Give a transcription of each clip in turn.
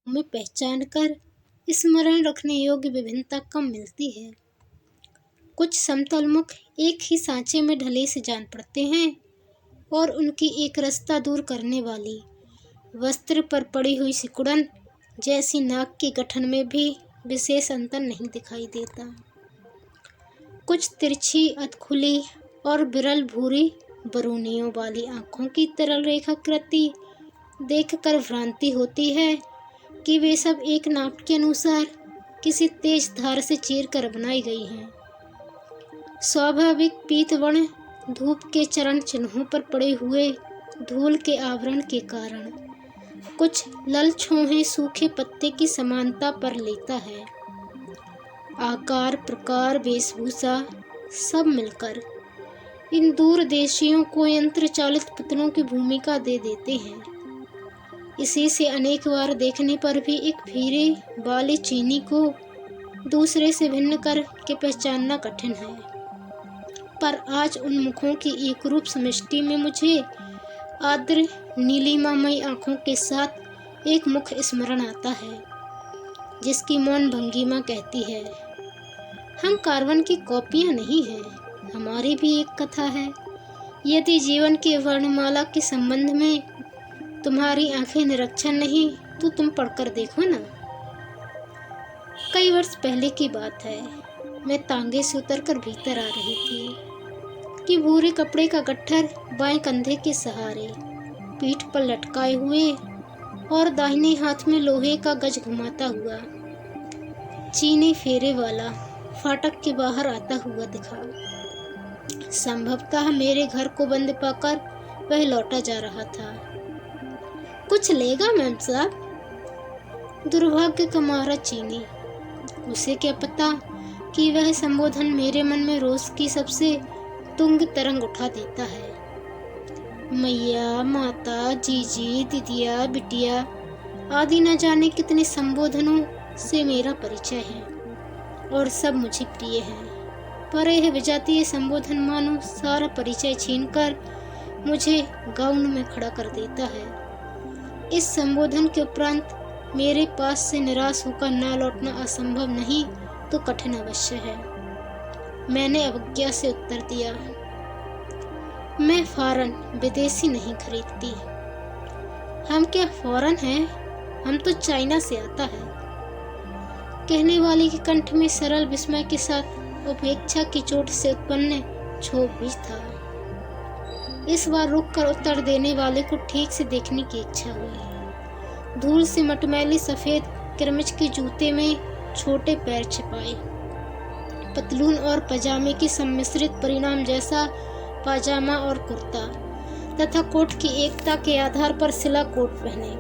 में पहचान कर स्मरण रखने योग्य विभिन्नता कम मिलती है। कुछ समतलमुख एक ही सांचे में ढले से जान पड़ते हैं और उनकी एक रास्ता दूर करने वाली वस्त्र पर पड़ी हुई सिकुड़न जैसी नाक के गठन में भी विशेष अंतर नहीं दिखाई देता। कुछ तिरछी अधखुली और विरल भूरी बरूनियों वाली आंखों की तरल रेखाकृति देखकर भ्रांति होती है कि वे सब एक नाप के अनुसार किसी तेज धार से चीर कर बनाई गई हैं। स्वाभाविक पीतवर्ण धूप के चरण चिन्हों पर पड़े हुए धूल के आवरण के कारण कुछ लल छोहे सूखे पत्ते की समानता पर लेता है। आकार, प्रकार, वेशभूषा सब मिलकर इन दूरदेशियों को यंत्र चालित पुतलों की भूमिका दे देते हैं। इसी से अनेक बार देखने पर भी एक फीरे वाले चीनी को दूसरे से भिन्न करके पहचानना कठिन है। पर आज उन मुखों की एक रूप समष्टि में मुझे आर्द्र नीलिमामयी आंखों के साथ एक मुख स्मरण आता है, जिसकी मौन भंगिमा कहती है, हम कार्बन की कॉपियां नहीं हैं, हमारी भी एक कथा है। यदि जीवन के वर्णमाला के संबंध में तुम्हारी आंखें निरक्षर नहीं तो तुम पढ़कर देखो ना। कई वर्ष पहले की बात है, मैं तांगे से उतरकर भीतर आ रही थी कि भूरे कपड़े का गट्ठर बाएं कंधे के सहारे पीठ पर लटकाए हुए और दाहिने हाथ में लोहे का गज घुमाता हुआ चीनी फेरे वाला फाटक के बाहर आता हुआ दिखा। संभवतः मेरे घर को बंद पाकर वह लौटा जा रहा था। कुछ लेगा मैम साहब? दुर्भाग्य का मारा चीनी। उसे क्या पता कि वह संबोधन मेरे मन में रोष की सबसे तुंग तरंग उठा देता है। मैया, माता, जीजी, दीदिया, बिटिया आदि न जाने कितने संबोधनों से मेरा परिचय है और सब मुझे प्रिय है। पर यह विजातीय संबोधन मानो सारा परिचय छीनकर मुझे गाउन में खड़ा कर देता है। इस संबोधन के उपरांत मेरे पास से निराश होकर न लौटना असंभव नहीं तो कठिन अवश्य है। मैंने अवज्ञा से उत्तर दिया, मैं फॉरेन विदेशी नहीं खरीदती। हम क्या फॉरेन हैं? हम तो चाइना से आता है। कहने वाले के कंठ में सरल विस्मय के साथ उपेक्षा की चोट से उत्पन्न क्षोभ भी था। इस बार रुककर उत्तर देने वाले को ठीक से देखने की इच्छा हुई। धूल से मटमैली सफेद किरमिच के जूते में छोटे पैर छिपाए, पतलून और पजामे की सम्मिश्रित परिणाम जैसा पाजामा और कुर्ता तथा कोट की एकता के आधार पर सिला कोट पहने,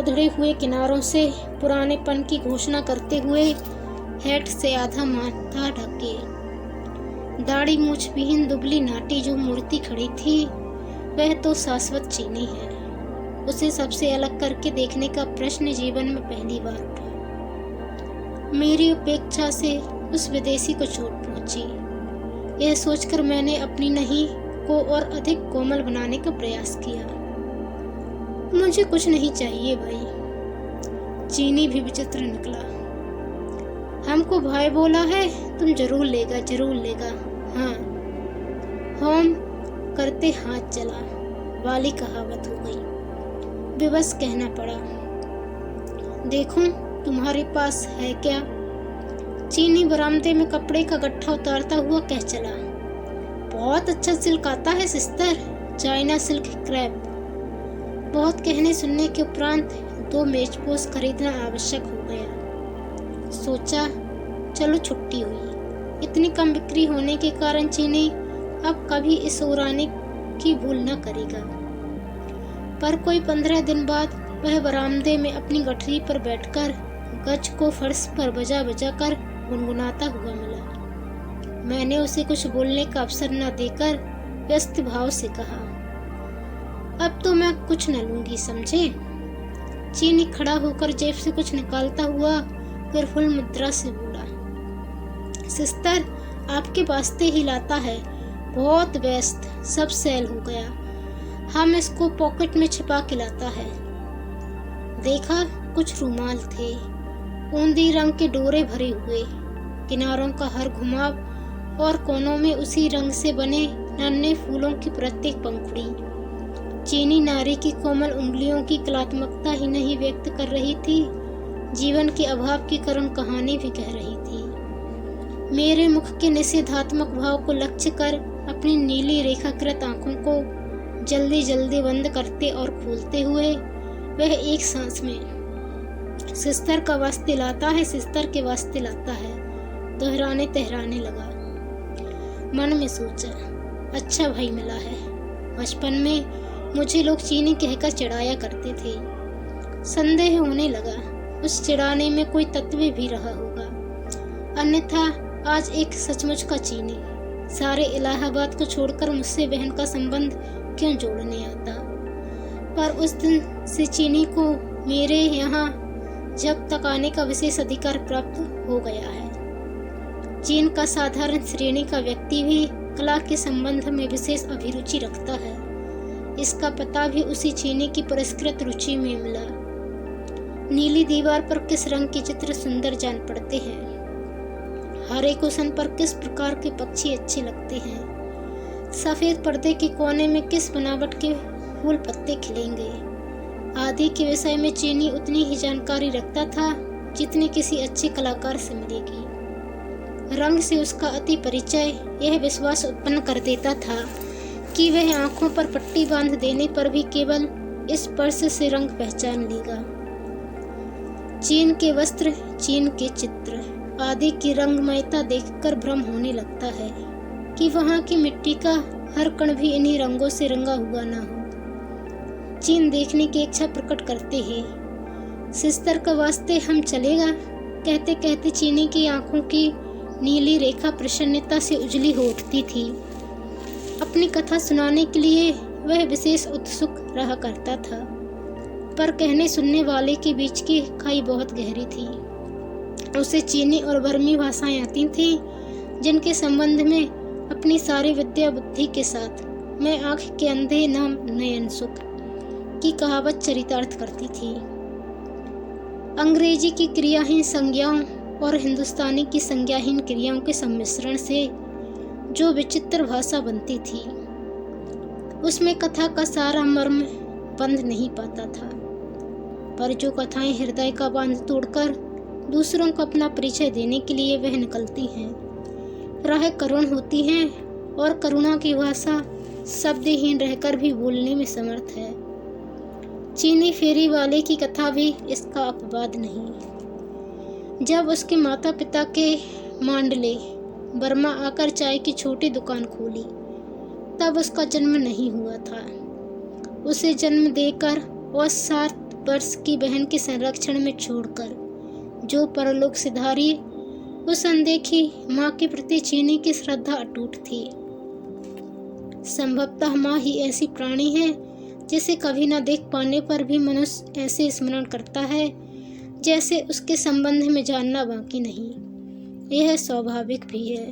उधड़े हुए किनारों से पुरानेपन की घोषणा करते हुए हैट से आधा माथा ढके, दाढ़ी मूछ विहीन दुबली नाटी जो मूर्ति खड़ी थी वह तो शाश्वत चीनी है। उसे सबसे अलग करके देखने का प्रश्न जीवन में पहली बार उठा। मेरी उपेक्षा से उस विदेशी को चोट पहुंची। यह सोचकर मैंने अपनी नहीं को और अधिक कोमल बनाने का प्रयास किया। मुझे कुछ नहीं चाहिए भाई। चीनी भी विचित्र निकला। हमको भाई बोला है, तुम जरूर लेगा, जरूर लेगा। हाँ, होम करते हाथ चला वाली कहावत हो गई। बेबस कहना पड़ा, देखो तुम्हारे पास है क्या? चीनी बरामदे में कपड़े का गट्ठा उतारता हुआ कह चला, बहुत अच्छा सिल्क आता है सिस्टर, चाइना सिल्क क्रैप। बहुत कहने सुनने के उपरांत 2 मेजपोश खरीदना आवश्यक हो गया। सोचा चलो छुट्टी हुई। इतनी कम बिक्री होने के कारण चीनी अब कभी इस उड़ाने की भूल न करेगा। पर कोई 15 दिन बाद वह बरामदे में अपनी गठरी पर बैठकर गज को फर्श पर बजा बजा कर गुनगुनाता हुआ मिला। मैंने उसे कुछ बोलने का अवसर न देकर व्यस्त भाव से कहा, अब तो मैं कुछ न लूंगी, समझे? चीनी खड़ा होकर जेब से कुछ निकालता हुआ फिर फुल मुद्रा से बोला, सिस्टर आपके वास्ते ही लाता है, बहुत व्यस्त, सब सेल हो गया। हम इसको पॉकेट में छिपा के लाता है। देखा कुछ रुमाल थे, ऊंदी रंग के डोरे भरे हुए, किनारों का हर घुमाव और कोनों में उसी रंग से बने नन्हे फूलों की प्रत्येक पंखुड़ी चीनी नारी की कोमल उंगलियों की कलात्मकता ही नहीं व्यक्त कर रही थी, जीवन के अभाव की करुण कहानी भी कह रही थी। मेरे मुख के निषेधात्मक भाव को लक्ष्य कर अपनी नीली रेखाकृत आंखों को जल्दी जल्दी बंद करते और खोलते हुए वह एक सांस में सिस्तर का वास्ते लाता है, सिस्तर के वास्ते लाता है दोहराने तहराने लगा। मन में सोचा, अच्छा भाई मिला है। बचपन में मुझे लोग चीनी कहकर चिढ़ाया करते थे। संदेह होने लगा उस चिढ़ाने में कोई तत्व भी रहा होगा, अन्यथा आज एक सचमुच का चीनी सारे इलाहाबाद को छोड़कर मुझसे बहन का संबंध क्यों जोड़ने आता। पर उस दिन से चीनी को मेरे यहाँ जब तक आने का विशेष अधिकार प्राप्त हो गया है। चीन का साधारण श्रेणी का व्यक्ति भी कला के संबंध में विशेष अभिरुचि रखता है। इसका पता भी उसी चीनी की पुरस्कृत रुचि में मिला। नीली दीवार पर किस रंग के चित्र सुंदर जान पड़ते हैं, हरे कुशन पर किस प्रकार के पक्षी अच्छे लगते हैं, सफेद पर्दे के कोने में किस बनावट के फूल पत्ते खिलेंगे आदि के विषय में चीनी उतनी ही जानकारी रखता था जितनी किसी अच्छे कलाकार से मिलेगी। रंग से उसका अति परिचय यह विश्वास उत्पन्न कर देता था कि वह आंखों पर पट्टी बांध देने पर भी केवल इस स्पर्श से रंग पहचान लेगा। चीन के वस्त्र, चीन के चित्र आदि की रंगमयता देखकर भ्रम होने लगता है कि वहाँ की मिट्टी का हर कण भी इन्हीं रंगों से रंगा हुआ ना हो। चीन देखने की इच्छा प्रकट करते हैं। सिस्तर का वास्ते हम चलेगा कहते कहते चीनी की आंखों की नीली रेखा प्रसन्नता से उजली हो उठती थी। अपनी कथा सुनाने के लिए वह विशेष उत्सुक रहा करता था, पर कहने सुनने वाले के बीच की खाई बहुत गहरी थी। उसे चीनी और बर्मी भाषाएं आती थी जिनके संबंध में अपनी सारी विद्या बुद्धि के साथ मैं आंख के अंधे नाम नयन सुख की कहावत चरितार्थ करती थी। अंग्रेजी की क्रियाहीन संज्ञाओं और हिंदुस्तानी की संज्ञाहीन क्रियाओं के सम्मिश्रण से जो विचित्र भाषा बनती थी उसमें कथा का सारा मर्म बंध नहीं पाता था। पर जो कथाएं हृदय का बांध तोड़कर दूसरों को अपना परिचय देने के लिए वह निकलती हैं, राह करुण होती हैं और करुणा की भाषा शब्दहीन रहकर भी बोलने में समर्थ है। चीनी फेरी वाले की कथा भी इसका अपवाद नहीं। जब उसके माता पिता के मांडले बर्मा आकर चाय की छोटी दुकान खोली तब उसका जन्म नहीं हुआ था। उसे जन्म देकर और 7 वर्ष की बहन के संरक्षण में छोड़कर जो परलोक सिधारी, उस अनदेखी माँ के प्रति चीनी की श्रद्धा अटूट थी। संभवतः माँ ही ऐसी प्राणी है जिसे कभी न देख पाने पर भी मनुष्य ऐसे स्मरण करता है जैसे उसके संबंध में जानना बाकी नहीं। यह स्वाभाविक भी है।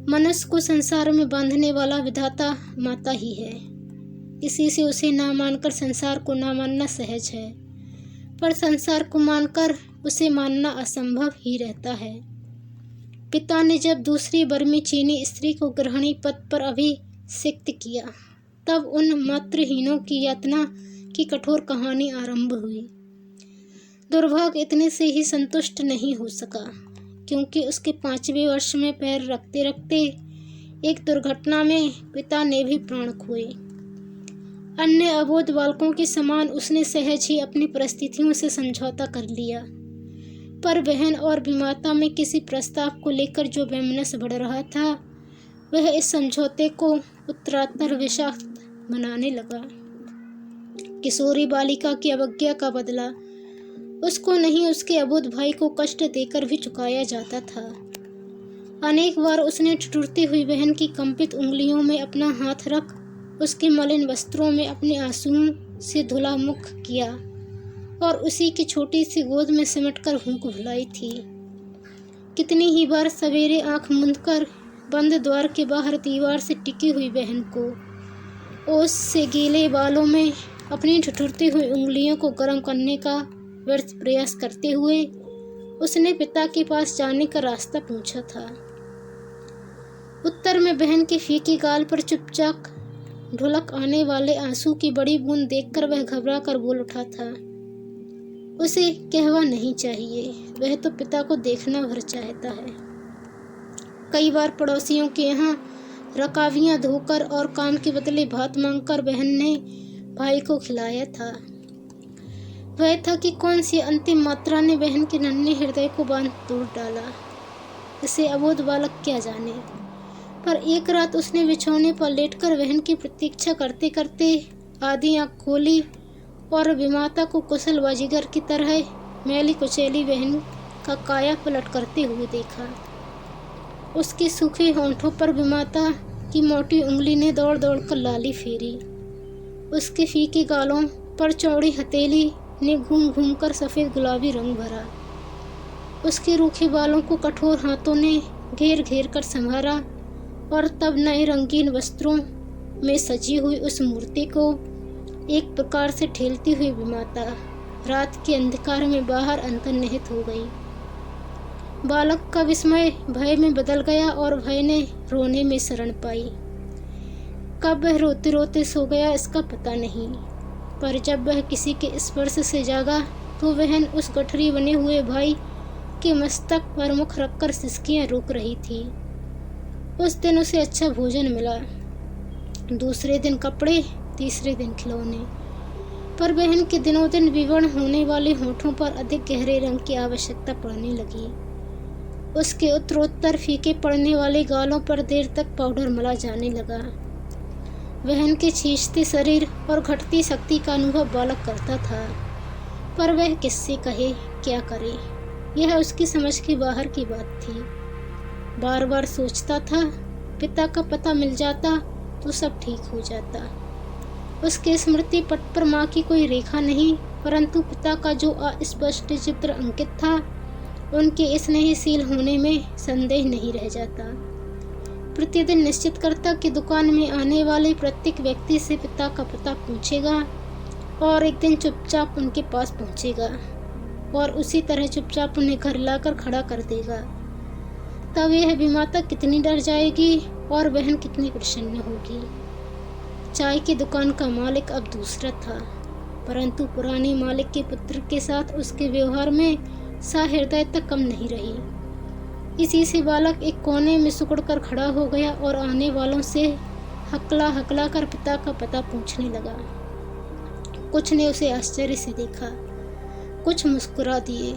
मनुष्य को संसार में बांधने वाला विधाता माता ही है। इसी से उसे ना मानकर संसार को ना मानना सहज है, पर संसार को मानकर उसे मानना असंभव ही रहता है। पिता ने जब दूसरी बर्मी चीनी स्त्री को गृहिणी पद पर अभिषिक्त किया तब उन मातृहीनों की यातना की कठोर कहानी आरंभ हुई। दुर्भाग्य इतने से ही संतुष्ट नहीं हो सका, क्योंकि उसके 5वें वर्ष में पैर रखते रखते एक दुर्घटना में पिता ने भी प्राण खोए। अन्य अबोध बालकों के समान उसने सहज ही अपनी परिस्थितियों से समझौता कर लिया, पर बहन और विमाता में किसी प्रस्ताव को लेकर जो वैमनस्य बढ़ रहा था वह इस समझौते को उत्तरोत्तर विषाक्त बनाने लगा। किशोरी बालिका की अवज्ञा का बदला उसको नहीं, उसके अबोध भाई को कष्ट देकर भी चुकाया जाता था। अनेक बार उसने ठिठुरती हुई बहन की कंपित उंगलियों में अपना हाथ रख उसके मलिन वस्त्रों में अपने आंसुओं से धुला मुख किया और उसी की छोटी सी गोद में सिमटकर हुंक भुलाई थी। कितनी ही बार सवेरे आंख मूंदकर बंद द्वार के बाहर दीवार से टिकी हुई बहन को ओस से गीले बालों में अपनी ठिठुरती हुई उंगलियों को गर्म करने का व्यर्थ प्रयास करते हुए उसने पिता के पास जाने का रास्ता पूछा था। उत्तर में बहन के फीके गाल पर चुपचाप ढुलक आने वाले आंसू की बड़ी बूंद देखकर वह घबरा कर बोल उठा था, उसे कहवा नहीं चाहिए, वह तो पिता को देखना भर चाहता है। कई बार पड़ोसियों के यहाँ रकावियाँ धोकर और काम के बदले भात मांगकर बहन ने भाई को खिलाया था। वह था कि कौन सी अंतिम मात्रा ने बहन के नन्हे हृदय को बांध तोड़ डाला, इसे अबोध बालक क्या जाने। पर एक रात उसने बिछौने पर लेटकर बहन की प्रतीक्षा करते करते आधी आँख खोली और विमाता को कुशल बाजीगर की तरह मैली कुचैली बहन का काया पलट करते हुए देखा। उसके सूखे होंठों पर विमाता की मोटी उंगली ने दौड़ दौड़ कर लाली फेरी। उसके फीके गालों पर चौड़ी हथेली ने घूम घूम कर सफ़ेद गुलाबी रंग भरा। उसके रूखे बालों को कठोर हाथों ने घेर घेर कर संभाला और तब नए रंगीन वस्त्रों में सजी हुई उस मूर्ति को एक प्रकार से ठेलती हुई विमाता रात के अंधकार में बाहर अंतर्निहित हो गई। बालक का विस्मय भय में बदल गया और भय ने रोने में शरण पाई। कब वह रोते रोते सो गया इसका पता नहीं, पर जब वह किसी के स्पर्श से जागा तो बहन उस गठरी बने हुए भाई के मस्तक पर मुख रखकर सिसकियां रोक रही थी। उस दिन उसे अच्छा भोजन मिला, दूसरे दिन कपड़े, तीसरे दिन खिलौने, पर बहन के दिनों दिन विवर्ण होने वाले होठों पर अधिक गहरे रंग की आवश्यकता पड़ने लगी। उसके उत्तरोत्तर फीके पड़ने वाले गालों पर देर तक पाउडर मला जाने लगा। बहन के छींचते शरीर और घटती शक्ति का अनुभव बालक करता था, पर वह किससे कहे, क्या करे, यह उसकी समझ के बाहर की बात थी। बार बार सोचता था पिता का पता मिल जाता तो सब ठीक हो जाता। उसके स्मृति पट पर माँ की कोई रेखा नहीं, परंतु पिता का जो अस्पष्ट चित्र अंकित था, उनके स्नेहशील होने में संदेह नहीं रह जाता। प्रतिदिन निश्चित करता कि दुकान में आने वाले प्रत्येक व्यक्ति से पिता का पता पूछेगा और एक दिन चुपचाप उनके पास पहुंचेगा और उसी तरह चुपचाप उन्हें घर लाकर खड़ा कर देगा। तब यह विमाता कितनी डर जाएगी और बहन कितनी प्रसन्न होगी। चाय की दुकान का मालिक अब दूसरा था, परंतु पुराने मालिक के पुत्र के साथ उसके व्यवहार में सहृदयता कम नहीं रही। इसी से बालक एक कोने में सिकुड़कर खड़ा हो गया और आने वालों से हकला हकला कर पिता का पता पूछने लगा। कुछ ने उसे आश्चर्य से देखा, कुछ मुस्कुरा दिए,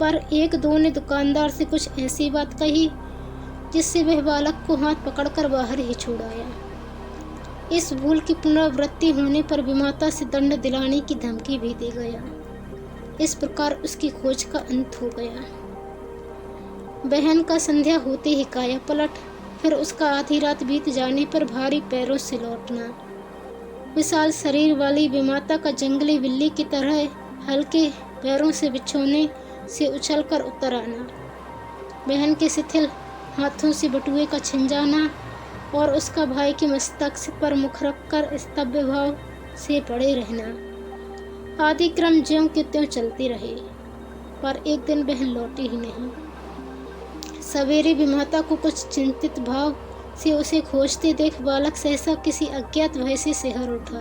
पर एक दो ने दुकानदार से कुछ ऐसी बात कही जिससे वह बालक को हाथ पकड़कर बाहर ही छोड़ाया। इस भूल की पुनरावृत्ति होने पर विमाता से दंड दिलाने की धमकी भी दे गया। इस प्रकार उसकी खोज का अंत हो गया। बहन का संध्या होते ही काया पलट, फिर उसका आधी रात बीत जाने पर भारी पैरों से लौटना, विशाल शरीर वाली विमाता का जंगली बिल्ली की तरह हल्के पैरों से बिछौने से उछलकर उतर आना, बहन के शिथिल हाथों से बटुए का छिन जाना और उसका भाई के मस्तक पर मुख रखकर स्तब्ध भाव से पड़े रहना। आदि क्रम ज्यों के त्यों चलते रहे, पर एक दिन बहन लौटी ही नहीं। सवेरे विमाता को कुछ चिंतित भाव से उसे खोजते देख बालक सहसा किसी अज्ञात भय से सिहर उठा।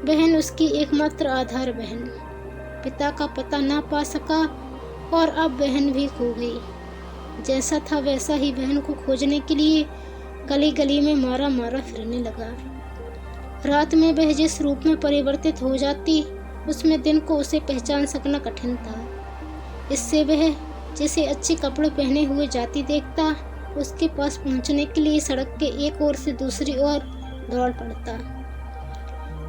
बहन उसकी एकमात्र आधार बहन, पिता का पता ना पा सका और अब बहन भी खो गई। जैसा था वैसा ही बहन को खोजने के लिए गली गली में मारा मारा फिरने लगा। रात में वह जिस रूप में परिवर्तित हो जाती, उसमें दिन को उसे पहचान सकना कठिन था। इससे वह जिसे अच्छे कपड़े पहने हुए जाती देखता, उसके पास पहुंचने के लिए सड़क के एक ओर से दूसरी ओर दौड़ पड़ता।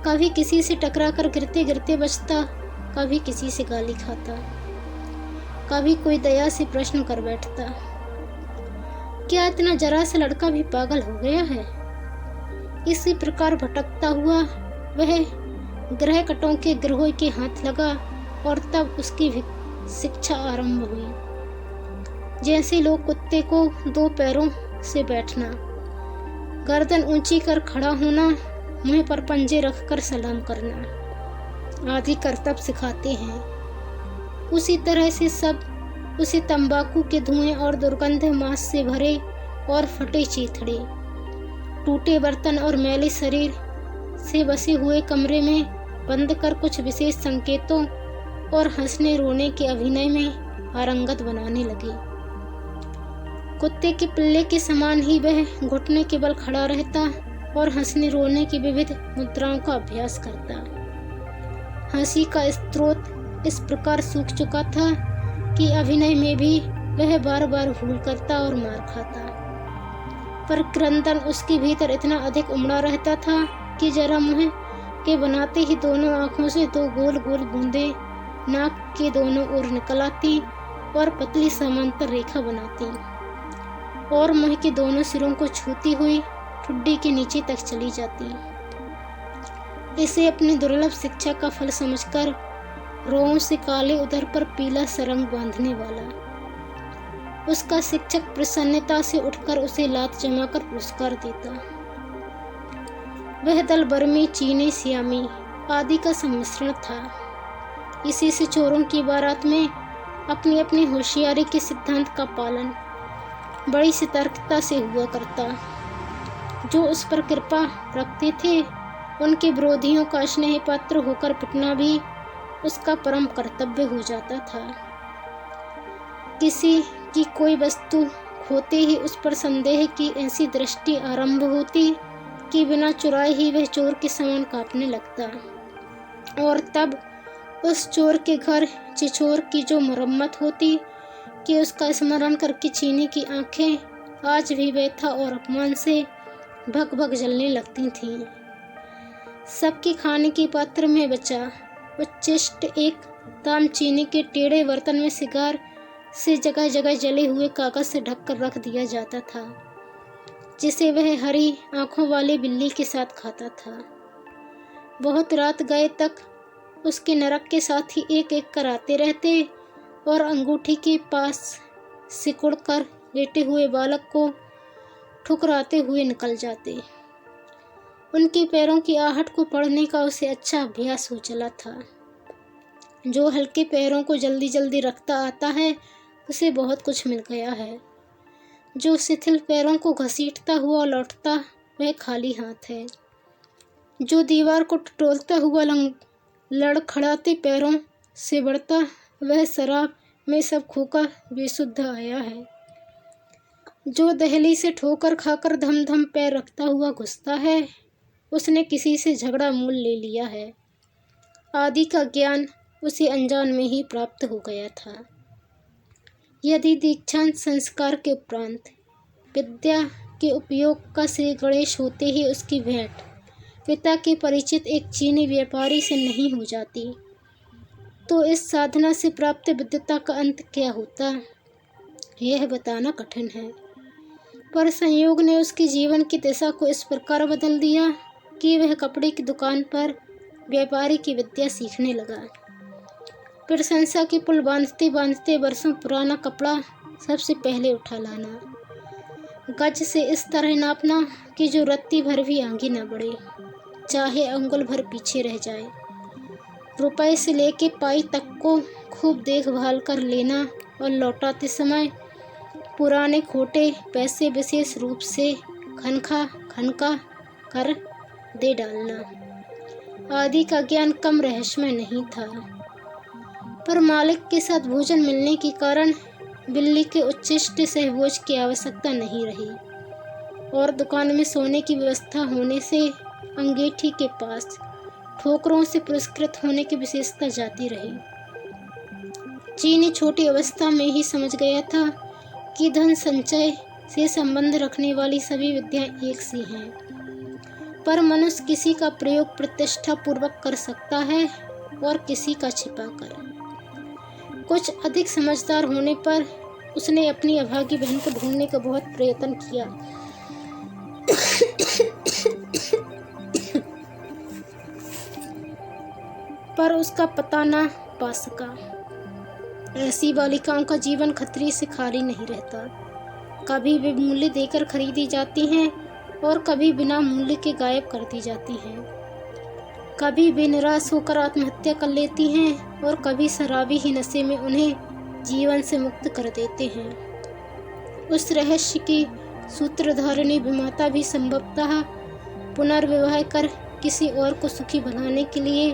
कभी किसी से टकराकर गिरते गिरते बचता, कभी किसी से गाली खाता, कभी कोई दया से प्रश्न कर बैठता, क्या इतना जरा सा लड़का भी पागल हो गया है। इसी प्रकार भटकता हुआ वह गृह कटों के गिरोह के हाथ लगा और तब उसकी शिक्षा आरंभ हुई। जैसे लोग कुत्ते को दो पैरों से बैठना, गर्दन ऊंची कर खड़ा होना, मुंह पर पंजे रखकर सलाम करना आदि करतब सिखाते हैं। उसी तरह से सब उसे तंबाकू के धुएं और दुर्गंध मांस से भरे और फटे चीथड़े, टूटे बर्तन और मैले शरीर से बसे हुए कमरे में बंद कर कुछ विशेष संकेतों और हंसने रोने के अभिनय में पारंगत बनाने लगे। कुत्ते के पिल्ले के समान ही वह घुटने के बल खड़ा रहता और हंसने रोने की विविध मुद्राओं का अभ्यास करता। हंसी का स्रोत इस प्रकार सूख चुका था कि अभिनय में भी वह बार बार भूल करता और मार खाता, पर क्रंदन उसके भीतर इतना अधिक उमड़ा रहता था कि जरा मुंह के बनाते ही दोनों आंखों से दो गोल गोल बूंदें नाक के दोनों ओर निकल आती और पतली समांतर रेखा बनाती और मुंह के दोनों सिरों को छूती हुई ठुड्डी के नीचे तक चली जाती। इसे अपनी दुर्लभ शिक्षा का फल समझकर रोओं से काले उदर पर पीला सरंग बांधने वाला उसका शिक्षक प्रसन्नता से उठकर उसे लात जमाकर पुरस्कार देता। वह दल बर्मी, चीनी, सियामी आदि का सम्मिश्रण था। इसी से चोरों की बारात में अपनी अपनी होशियारी के सिद्धांत का पालन बड़ी सतर्कता से हुआ करता। जो उस पर कृपा रखते थे उनके विरोधियों का स्नेह पात्र होकर पिटना भी उसका परम कर्तव्य हो जाता था। किसी की कोई वस्तु खोते ही उस पर संदेह की ऐसी दृष्टि आरंभ होती कि बिना चुराए ही वह चोर के समान कांपने लगता, और तब उस चोर के घर चिचोर की जो मरम्मत होती कि उसका स्मरण करके चीनी की आंखें आज भी व्यथा और अपमान से भग भग जलने लगती थीं। सबके खाने के पात्र में बचा उच्चिष्ट एक दाम चीनी के टेढ़े बर्तन में सिगार से जगह जगह जले हुए कागज से ढककर रख दिया जाता था, जिसे वह हरी आंखों वाली बिल्ली के साथ खाता था। बहुत रात गए तक उसके नरक के साथ ही एक एक कर आते रहते और अंगूठी के पास सिकुड़ कर लेटे हुए बालक को ठुकराते हुए निकल जाते। उनके पैरों की आहट को पढ़ने का उसे अच्छा अभ्यास हो चला था। जो हल्के पैरों को जल्दी जल्दी रखता आता है उसे बहुत कुछ मिल गया है। जो शिथिल पैरों को घसीटता हुआ लौटता वह खाली हाथ है। जो दीवार को टटोलता हुआ लड़खड़ाते पैरों से बढ़ता वह शराब में सब खोकर बेसुध आया है। जो दहली से ठोकर खाकर धम धम पैर रखता हुआ घुसता है उसने किसी से झगड़ा मूल ले लिया है। आदि का ज्ञान उसे अनजान में ही प्राप्त हो गया था। यदि दीक्षांत संस्कार के उपरांत विद्या के उपयोग का श्री गणेश होते ही उसकी भेंट पिता के परिचित एक चीनी व्यापारी से नहीं हो जाती तो इस साधना से प्राप्त विद्वता का अंत क्या होता, यह बताना कठिन है। पर संयोग ने उसके जीवन की दिशा को इस प्रकार बदल दिया कि वह कपड़े की दुकान पर व्यापारी की विद्या सीखने लगा। प्रशंसा के पुल बांधते बांधते वर्षों पुराना कपड़ा सबसे पहले उठा लाना, गज से इस तरह नापना कि जो रत्ती भर भी आगे न बढ़े, चाहे अंगुल भर पीछे रह जाए। रुपए से लेके पाई तक को खूब देखभाल कर लेना और लौटाते समय पुराने खोटे पैसे विशेष रूप से खनका कर दे डालना। आदि का ज्ञान कम रहस्यमय नहीं था, पर मालिक के साथ भोजन मिलने के कारण बिल्ली के उच्छिष्ट सहभोज की आवश्यकता नहीं रही और दुकान में सोने की व्यवस्था होने से अंगीठी के पास ठोकरों से पुरस्कृत होने की विशेषता जाती रही। चीनी छोटी अवस्था में ही समझ गया था कि धन संचय से संबंध रखने वाली सभी विद्याएं एक सी हैं, पर मनुष्य किसी का प्रयोग प्रतिष्ठा पूर्वक कर सकता है और किसी का छिपा कर। कुछ अधिक समझदार होने पर उसने अपनी अभागी बहन को ढूंढने का बहुत प्रयत्न किया, पर उसका पता न पा सका। ऐसी बालिकाओं का जीवन खतरे से खाली नहीं रहता। कभी वे मूल्य देकर खरीदी जाती हैं और कभी बिना मूल्य के गायब कर दी जाती हैं। कभी बेनिराश होकर आत्महत्या कर लेती हैं और कभी शराबी ही नशे में उन्हें जीवन से मुक्त कर देते हैं। उस रहस्य की सूत्रधारिणी विमाता भी संभवतः पुनर्विवाह कर किसी और को सुखी बनाने के लिए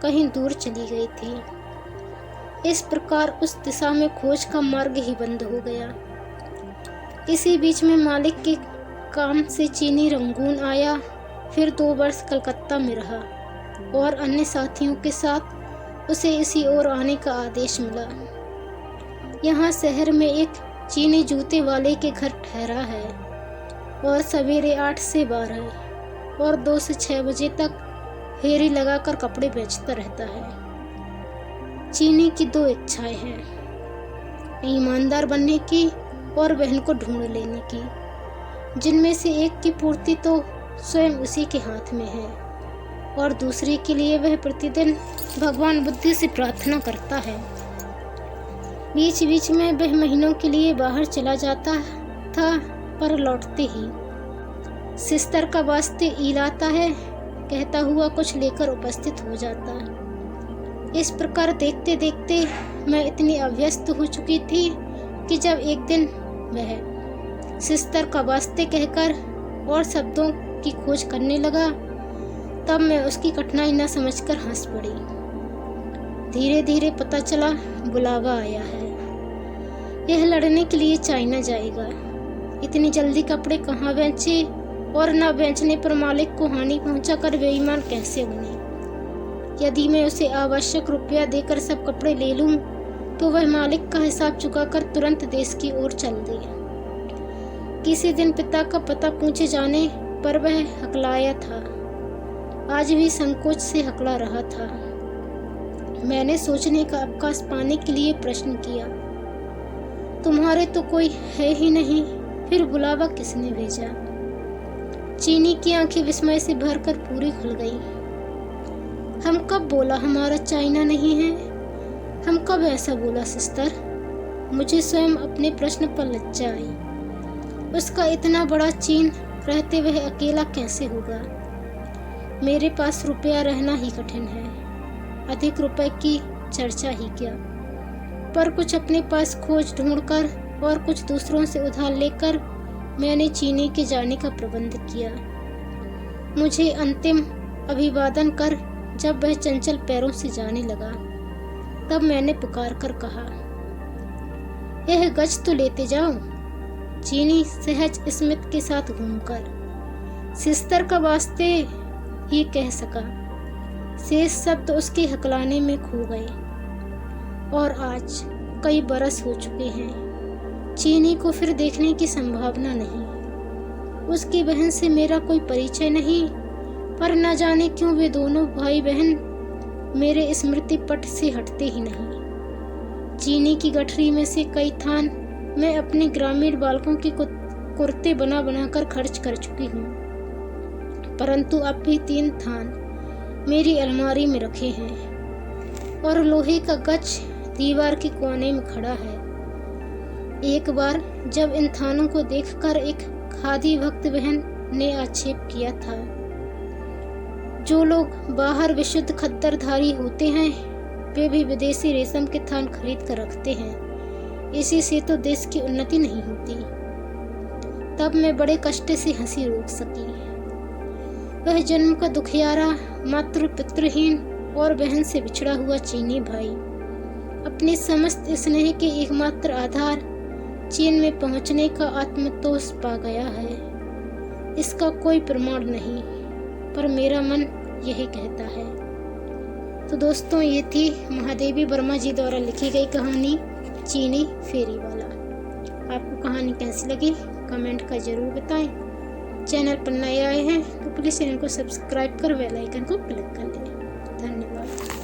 कहीं दूर चली गई थी। इस प्रकार उस दिशा में खोज का मार्ग ही बंद हो गया। इसी बीच में मालिक के काम से चीनी रंगून आया, फिर 2 वर्ष कलकत्ता में रहा और अन्य साथियों के साथ उसे इसी ओर आने का आदेश मिला। यहाँ शहर में एक चीनी जूते वाले के घर ठहरा है और सवेरे 8 से 12 और 2 से 6 बजे तक फेरी लगाकर कपड़े बेचता रहता है। चीनी की 2 इच्छाएं हैं, ईमानदार बनने की और बहन को ढूंढ लेने की, जिनमें से एक की पूर्ति तो स्वयं उसी के हाथ में है और दूसरे के लिए वह प्रतिदिन भगवान बुद्ध से प्रार्थना करता है। बीच बीच में वह महीनों के लिए बाहर चला जाता था, पर लौटते ही सिस्टर का वास्ते ईल आता है कहता हुआ कुछ लेकर उपस्थित हो जाता। इस प्रकार देखते देखते मैं इतनी अभ्यस्त हो चुकी थी कि जब एक दिन वह सिस्टर का वास्ते कहकर और शब्दों की खोज करने लगा, तब मैं उसकी कठिनाई न समझकर हंस पड़ी। धीरे धीरे पता चला बुलावा आया है। यह लड़ने के लिए चाइना जाएगा। इतनी जल्दी कपड़े कहाँ बेचे और न बेचने पर मालिक को हानि पहुंचाकर बेईमान कैसे बने। यदि मैं उसे आवश्यक रुपया देकर सब कपड़े ले लूं, तो वह मालिक का हिसाब चुकाकर तुरंत देश की ओर चल दे। किसी दिन पिता का पता पूछे जाने पर वह हकलाया था। आज भी संकोच से हकला रहा था। मैंने सोचने का अवकाश पाने के लिए प्रश्न किया, तुम्हारे तो कोई है ही नहीं, फिर बुलावा किसने भेजा? चीनी की आंखें विस्मय से भरकर पूरी खुल गई। हम कब बोला हमारा चाइना नहीं है? हम कब ऐसा बोला सिस्टर? मुझे स्वयं अपने प्रश्न पर लज्जा आई। उसका इतना बड़ा चीन रहते वह अकेला कैसे होगा? मेरे पास रुपया रहना ही कठिन है, अधिक रुपए की चर्चा ही क्या। पर कुछ अपने पास खोज ढूंढकर और कुछ दूसरों से उधार लेकर मैंने चीनी के जाने का प्रबंध किया। मुझे अंतिम अभिवादन कर जब वह चंचल पैरों से जाने लगा, तब मैंने पुकार कर कहा, यह गज तो लेते जाओ। चीनी सहज स्मित के साथ घूमकर सिस्टर का वास्ते ही कह सका। शेष शब्द उसके हकलाने में खो गए। और आज कई बरस हो चुके हैं। चीनी को फिर देखने की संभावना नहीं। उसकी बहन से मेरा कोई परिचय नहीं, पर न जाने क्यों वे दोनों भाई बहन मेरे स्मृति पट से हटते ही नहीं। चीनी की गठरी में से कई थान मैं अपने ग्रामीण बालकों के कुर्ते बना बनाकर खर्च कर चुकी हूँ, परंतु अब भी 3 थान मेरी अलमारी में रखे हैं और लोहे का गज दीवार के कोने में खड़ा है। एक बार जब इन थानों को देखकर एक खादी भक्त बहन ने आक्षेप किया था, जो लोग बाहर विशुद्ध खद्दरधारी होते हैं वे भी विदेशी रेशम के थान खरीद कर रखते हैं, इसी से तो देश की उन्नति नहीं होती। तब मैं बड़े कष्ट से हंसी रोक सकी। वह जन्म का दुखियारा, मातृ पितृहीन और बहन से बिछड़ा हुआ चीनी भाई अपने समस्त स्नेह के एकमात्र आधार चीन में पहुंचने का आत्मतोष पा गया है। इसका कोई प्रमाण नहीं, पर मेरा मन यही कहता है। तो दोस्तों, ये थी महादेवी वर्मा जी द्वारा लिखी गई कहानी चीनी फेरी वाला। आपको कहानी कैसी लगी कमेंट का जरूर बताएं। चैनल पर नए आए हैं तो प्लीज़ चैनल को सब्सक्राइब कर बेल आइकन को क्लिक कर लें। धन्यवाद।